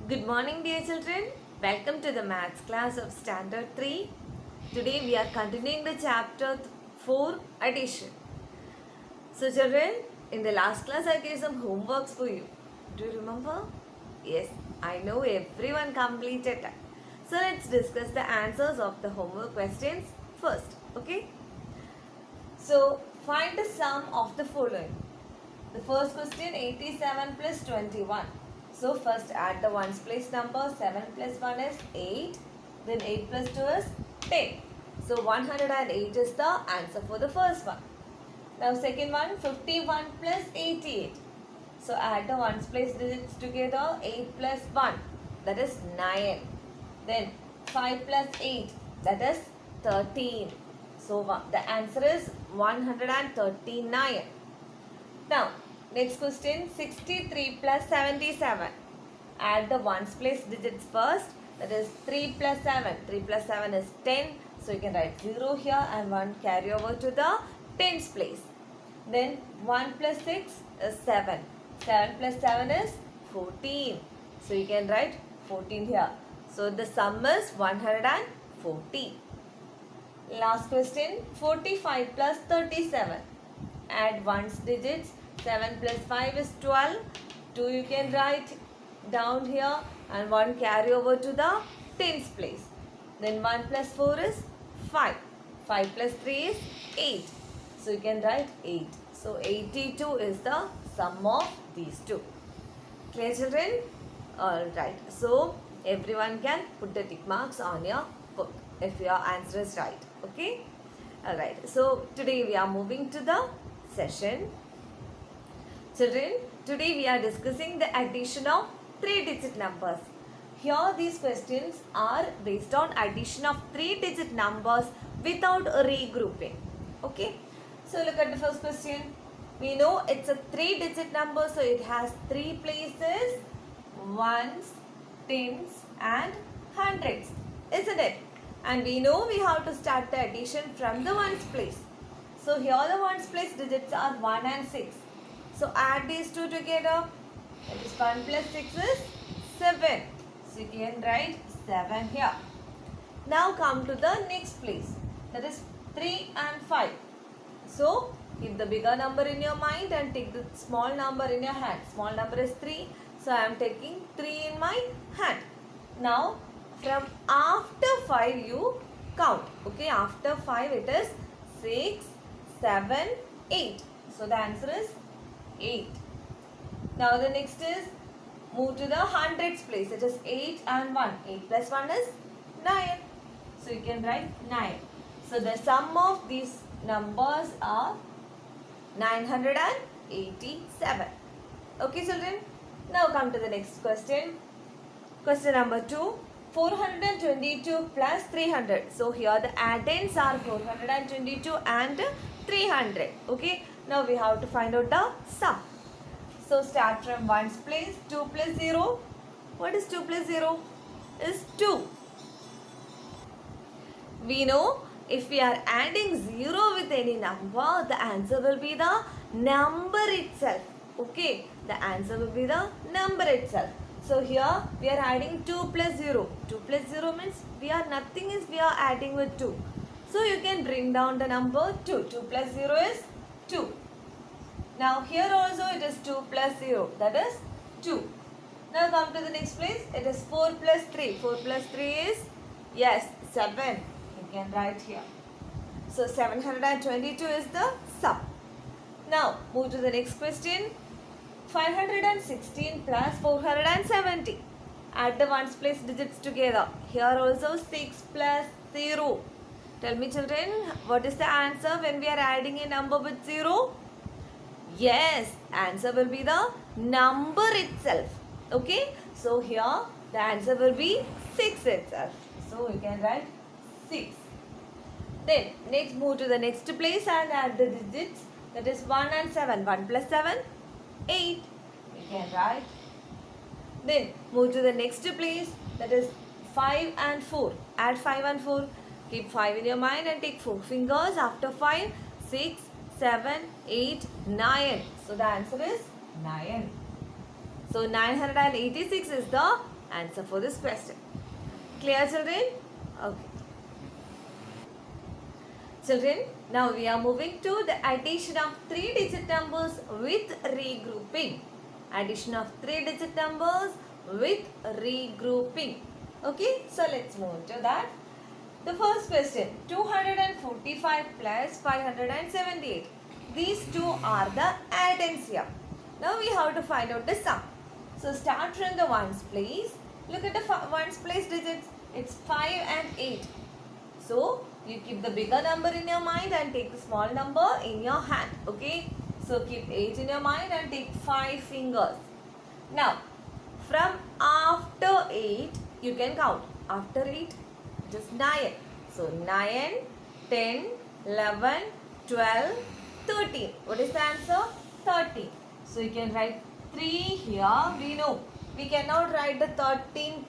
Good morning, dear children. Welcome to the maths class of Standard 3. Today we are continuing the chapter 4 addition. So, children, in the last class I gave some homeworks for you. Do you remember? Yes, I know everyone completed that. So, let's discuss the answers of the homework questions first. Okay? So, find the sum of the following. The first question 87 plus 21. So first add the ones place number. 7 plus 1 is 8. Then 8 plus 2 is 10. So 108 is the answer for the first one. Now second one 51 plus 88. So add the ones place digits together. 8 plus 1 that is 9. Then 5 plus 8 that is 13. So the answer is 139. Now, next question 63 plus 77. Add the ones place digits first. That is 3 plus 7. 3 plus 7 is 10. So, you can write 0 here and 1 carry over to the tens place. Then 1 plus 6 is 7. 7 plus 7 is 14. So, you can write 14 here. So, the sum is 140. Last question 45 plus 37. Add ones digits. 7 plus 5 is 12. 2 you can write down here and 1 carry over to the tens place. Then 1 plus 4 is 5. 5 plus 3 is 8. So you can write 8. So 82 is the sum of these two. Clear, children? Alright. So everyone can put the tick marks on your book if your answer is right. Okay? Alright. So today we are moving to the session. Children, today we are discussing the addition of 3-digit numbers. Here these questions are based on addition of 3-digit numbers without regrouping. Okay. So look at the first question. We know it's a 3-digit number, so it has 3 places, ones, tens and hundreds, isn't it? And we know we have to start the addition from the ones place. So here the ones place digits are 1 and 6. So add these two together. That is 1 plus 6 is 7. So you can write 7 here. Now come to the next place. That is 3 and 5. So keep the bigger number in your mind and take the small number in your hand. Small number is 3. So I am taking 3 in my hand. Now from after 5 you count. Okay, after 5 it is 6, 7, 8. So the answer is 8. Now the next is move to the hundreds place. It is 8 and 1. 8 plus 1 is 9. So you can write 9. So the sum of these numbers are 987. Okay, children. Now come to the next question. Question number 2. 422 plus 300. So here the addends are 422 and 300. Okay. Now we have to find out the sum. So start from ones place. 2 plus 0. What is 2 plus 0? Is 2. We know if we are adding 0 with any number, the answer will be the number itself. Okay. The answer will be the number itself. So here we are adding 2 plus 0. 2 plus 0 means we are adding with 2. So you can bring down the number 2. 2 plus 0 is 2. Now here also it is 2 plus 0, that is 2. Now come to the next place. It is 4 plus 3. 4 plus 3 is, yes, 7. You can write here. So 722 is the sum. Now move to the next question. 516 plus 470. Add the ones place digits together. Here also 6 plus 0. Tell me, children, what is the answer when we are adding a number with 0? Yes, answer will be the number itself. Okay, so here the answer will be 6 itself. So you can write 6. Then next move to the next place and add the digits. That is 1 and 7. 1 plus 7, 8. You can write. Then move to the next place. That is 5 and 4. Add 5 and 4. Keep 5 in your mind and take 4 fingers. After 5, 6, 7, 8, 9. So the answer is 9. So 986 is the answer for this question. Clear, children? Okay. Children, now we are moving to the addition of 3-digit numbers with regrouping. Addition of 3-digit numbers with regrouping. Okay, so let's move to that. The first question, 245 plus 578. These two are the addends here. Now we have to find out the sum. So start from the ones place. Look at the ones place digits. It's 5 and 8. So you keep the bigger number in your mind and take the small number in your hand. Okay. So keep 8 in your mind and take 5 fingers. Now from after 8 you can count. After 8 just 9. So 9, 10, 11, 12, 13. What is the answer? 13. So you can write 3 here. We know we cannot write the 13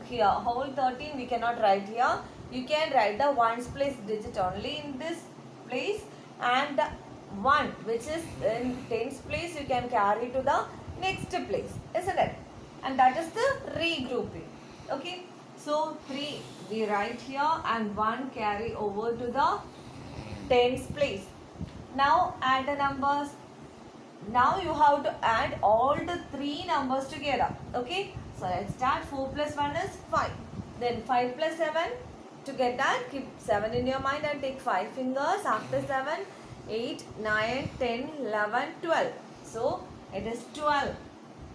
here. Whole 13 we cannot write here. You can write the ones place digit only in this place, and the 1 which is in tens place you can carry to the next place, isn't it? And that is the regrouping. Okay. So 3 we write here and 1 carry over to the tens place. Now add the numbers. Now you have to add all the 3 numbers together. Okay. So let's start. 4 plus 1 is 5. Then 5 plus 7. To get that, keep 7 in your mind and take 5 fingers. After 7, 8, 9, 10, 11, 12. So it is 12.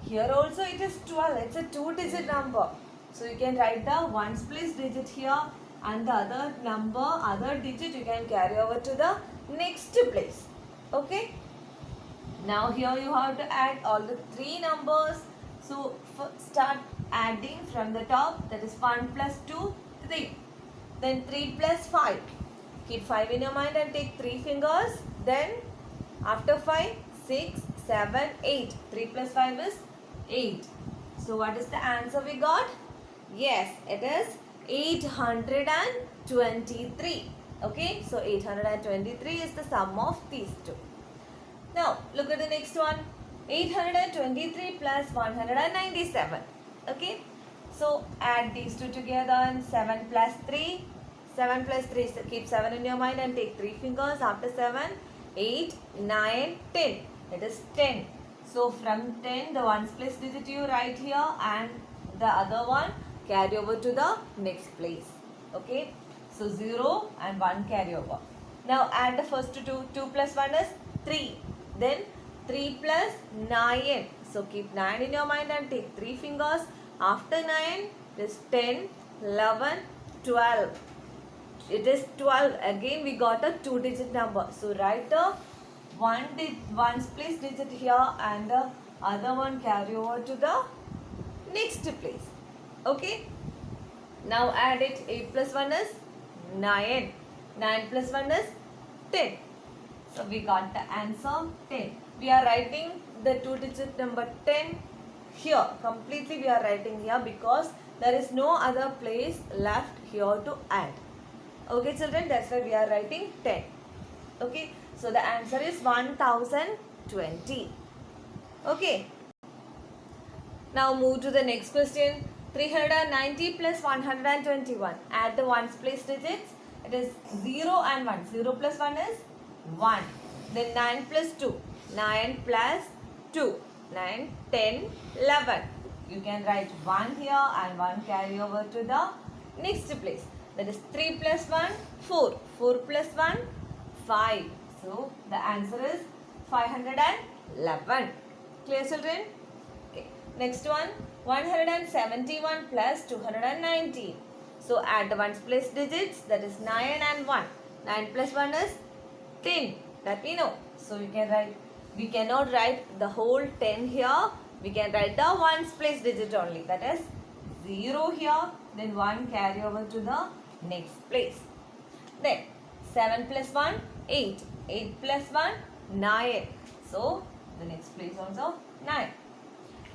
Here also it is 12. It's a 2-digit number. So you can write the ones place digit here, and the other number, other digit you can carry over to the next place. Okay. Now here you have to add all the 3 numbers. So start adding from the top. That is 1 plus 2, 3. Then 3 plus 5. Keep 5 in your mind and take 3 fingers. Then after 5, 6, 7, 8. 3 plus 5 is 8. So what is the answer we got? Yes, it is 823. Okay, so 823 is the sum of these two. Now look at the next one. 823 plus 197. Okay, so add these two together, and 7 plus 3. 7 plus 3, so keep 7 in your mind and take 3 fingers. After 7, 8, 9, 10. It is 10. So from 10, the ones place digit you write here, and the other one carry over to the next place. Okay. So 0 and 1 carry over. Now add the first two. 2 plus 1 is 3. Then 3 plus 9. So keep 9 in your mind and take 3 fingers. After 9, it is 10, 11, 12. It is 12. Again we got a 2-digit number. So write the ones place digit here and the other one carry over to the next place. Okay. Now add it. 8 plus 1 is 9. 9 plus 1 is 10. So we got the answer 10. We are writing the 2-digit number 10 here. Completely we are writing here because there is no other place left here to add. Okay children, that's why we are writing 10. Okay, so the answer is 1020. Okay. Now move to the next question. 390 plus 121. Add the ones place digits. It is 0 and 1. 0 plus 1 is 1. Then 9 plus 2. 9 plus 2. 9, 10, 11. You can write 1 here and 1 carry over to the next place. That is 3 plus 1, 4. 4 plus 1, 5. So the answer is 511. Clear children? Okay. Next one, 171 plus 219. So add the ones place digits. That is 9 and 1. 9 plus 1 is 10. That we know. So we can write. We cannot write the whole 10 here. We can write the ones place digit only. That is 0 here. Then 1 carry over to the next place. Then 7 plus 1, 8. 8 plus 1, 9. So the next place also 9.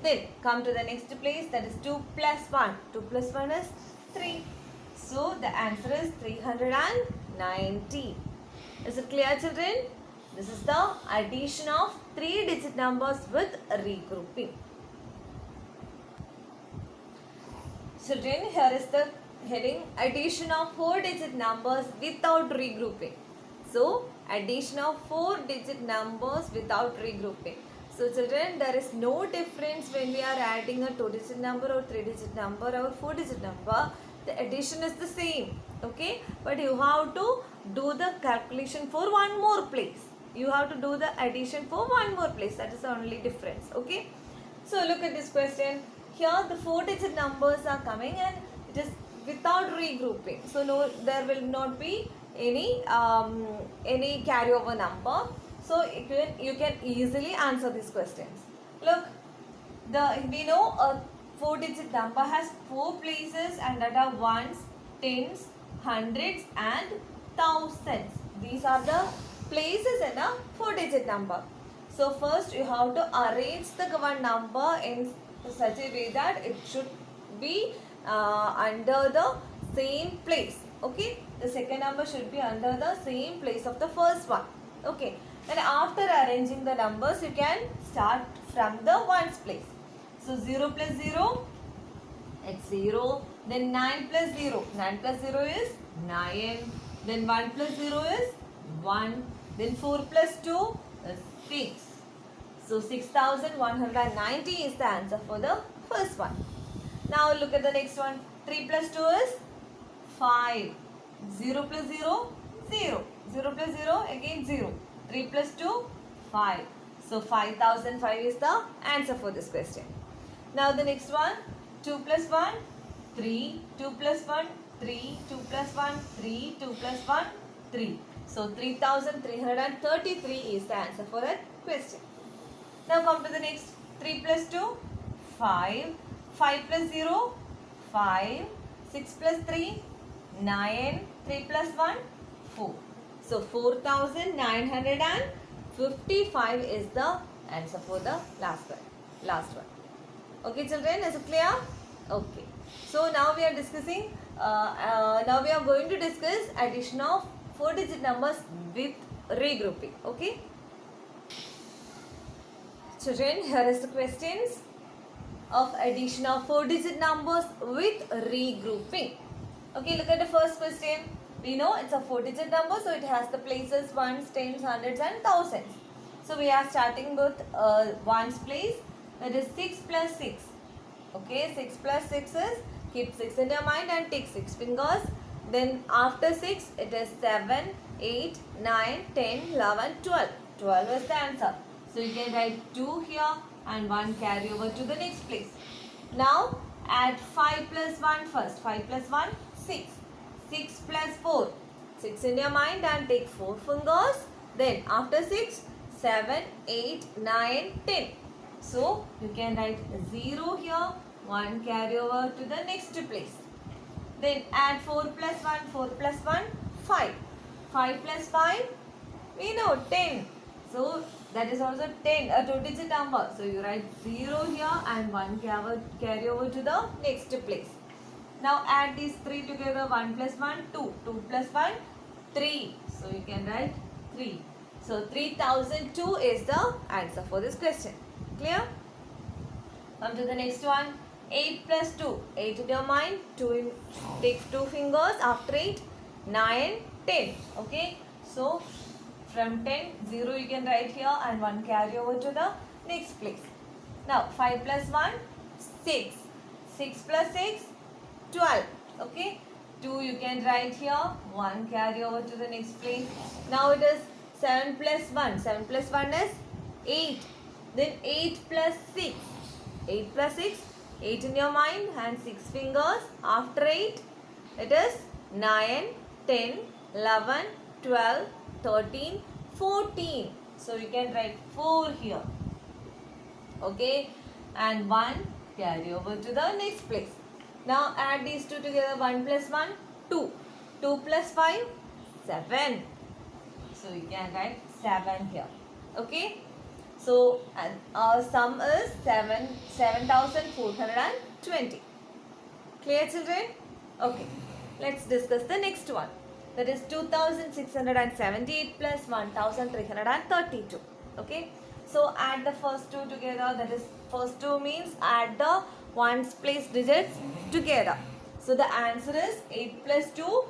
Then come to the next place, that is 2 plus 1. 2 plus 1 is 3. So the answer is 390. Is it clear children? This is the addition of 3-digit numbers with regrouping. Children, here is the heading addition of 4-digit numbers without regrouping. So, addition of 4-digit numbers without regrouping. So, children, there is no difference when we are adding a 2-digit number or 3-digit number or 4-digit number. The addition is the same. Okay, but you have to do the calculation for one more place. You have to do the addition for one more place. That is the only difference. Okay, so look at this question. Here the 4-digit numbers are coming and it is without regrouping. So no, there will not be any carryover number. So you can easily answer these questions. Look, we know a 4-digit number has 4 places and that are ones, tens, hundreds and thousands. These are the places in a 4-digit number. So first you have to arrange the given number in such a way that it should be under the same place. Okay, the second number should be under the same place of the first one. Okay, and after arranging the numbers you can start from the ones place. So 0 plus 0, it's 0. Then 9 plus 0. 9 plus 0 is 9. Then 1 plus 0 is 1. Then 4 plus 2 is 6. So 6190 is the answer for the first one. Now look at the next one. 3 plus 2 is 5. 0 plus 0, 0. 0 plus 0, again 0. 3 plus 2, 5. So 5005 is the answer for this question. Now the next one. 2 plus 1, 3. 2 plus 1, 3. 2 plus 1, 3. 2 plus 1, 3. So 3333 is the answer for that question. Now come to the next. 3 plus 2, 5. 5 plus 0, 5. 6 plus 3, 9. 3 plus 1, 4. So 4955 is the answer for the last one. Okay children, is it clear? Okay. So now we are discussing, now we are going to discuss addition of 4-digit numbers with regrouping. Okay. Children, here is the questions of addition of 4-digit numbers with regrouping. Okay, look at the first question. We know it's a 4-digit number, so it has the places ones, tens, hundreds and thousands. So we are starting with ones place, that is 6 plus 6. Okay, 6 plus 6 is, keep 6 in your mind and take 6 fingers. Then after 6, it is 7, 8, 9, 10, 11, 12. 12 is the answer. So you can write 2 here and 1 carry over to the next place. Now add 5 plus 1 first. 5 plus 1, 6. 6 plus 4. 6 in your mind and take 4 fingers. Then after 6, 7, 8, 9, 10. So you can write 0 here, 1 carry over to the next place. Then add 4 plus 1, 4 plus 1, 5. 5 plus 5, we know 10. So that is also 10, a 2-digit number. So you write 0 here and 1 carry over to the next place. Now add these 3 together, 1 plus 1, 2. 2 plus 1, 3. So you can write 3. So 3002 is the answer for this question. Clear? Come to the next one. 8 plus 2. 8 in your mind. Take 2 fingers. After 8, 9, 10. Okay. So from 10, 0 you can write here and 1 carry over to the next place. Now 5 plus 1, 6. 6 plus 6, 12. Okay. 2 you can write here. 1 carry over to the next place. Now it is 7 plus 1. 7 plus 1 is 8. Then 8 plus 6. 8 plus 6. 8 in your mind and 6 fingers. After 8, it is 9, 10, 11, 12, 13, 14. So you can write 4 here. Okay. And 1 carry over to the next place. Now add these two together. 1 plus 1, 2. 2 plus 5, 7. So you can write 7 here. Okay. So our sum is 7420. Clear children? Okay. Let's discuss the next one. That is 2678 plus 1332. Okay. So add the first two together. That is first two means add the ones place digits together. So the answer is 8 plus 2.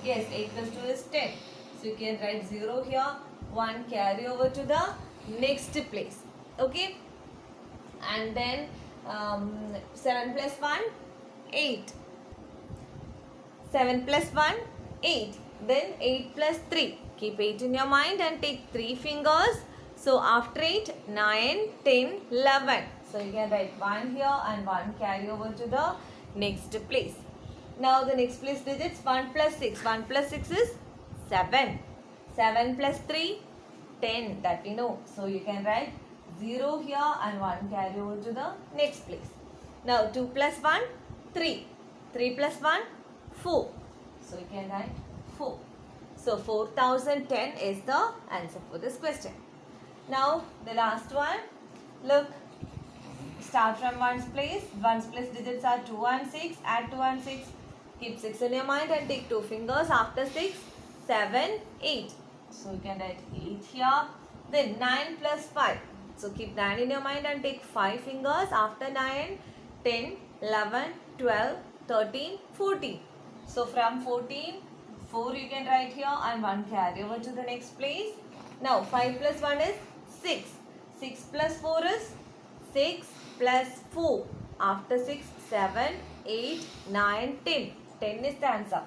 Yes, 8 plus 2 is 10. So you can write 0 here. 1 carry over to the next place. Okay. And then 7 plus 1, 8. 7 plus 1, 8. Then 8 plus 3. Keep 8 in your mind and take 3 fingers. So after 8, 9, 10, 11. So you can write 1 here and 1 carry over to the next place. Now the next place digits 1 plus 6. 1 plus 6 is 7. 7 plus 3, 10. That we know. So you can write 0 here and 1 carry over to the next place. Now 2 plus 1, 3. 3 plus 1, 4. So you can write 4. So 4010 is the answer for this question. Now the last one. Look. Start from ones place. Ones place digits are 2 and 6. Add 2 and 6. Keep 6 in your mind and take 2 fingers. After 6, 7, 8. So you can write 8 here. Then 9 plus 5. So keep 9 in your mind and take 5 fingers. After 9, 10, 11, 12, 13, 14. So from 14, 4 you can write here and 1 carry over to the next place. Now 5 plus 1 is 6. 6 plus 4 is 6 plus 4. After 6, 7, 8, 9, 10. 10 is the answer.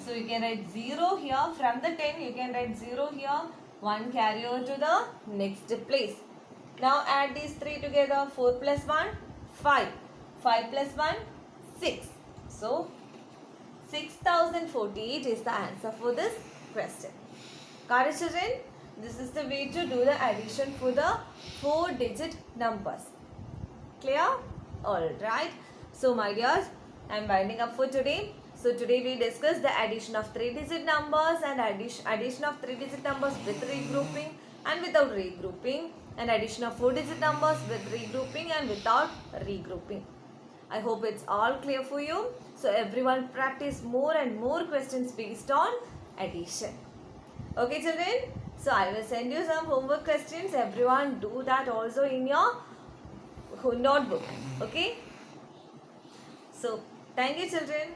So you can write 0 here. From the 10 you can write 0 here. 1 carry over to the next place. Now add these 3 together. 4 plus 1, 5. 5 plus 1, 6. So 6048 is the answer for this question. Got it, children? This is the way to do the addition for the 4-digit numbers. Clear? Alright. So my dears, I am winding up for today. So today we discussed the addition of 3-digit numbers and addition of 3-digit numbers with regrouping and without regrouping, and addition of 4-digit numbers with regrouping and without regrouping. I hope it's all clear for you. So everyone practice more and more questions based on addition. Okay children? So I will send you some homework questions. Everyone do that also in your notebook. Okay? So thank you children.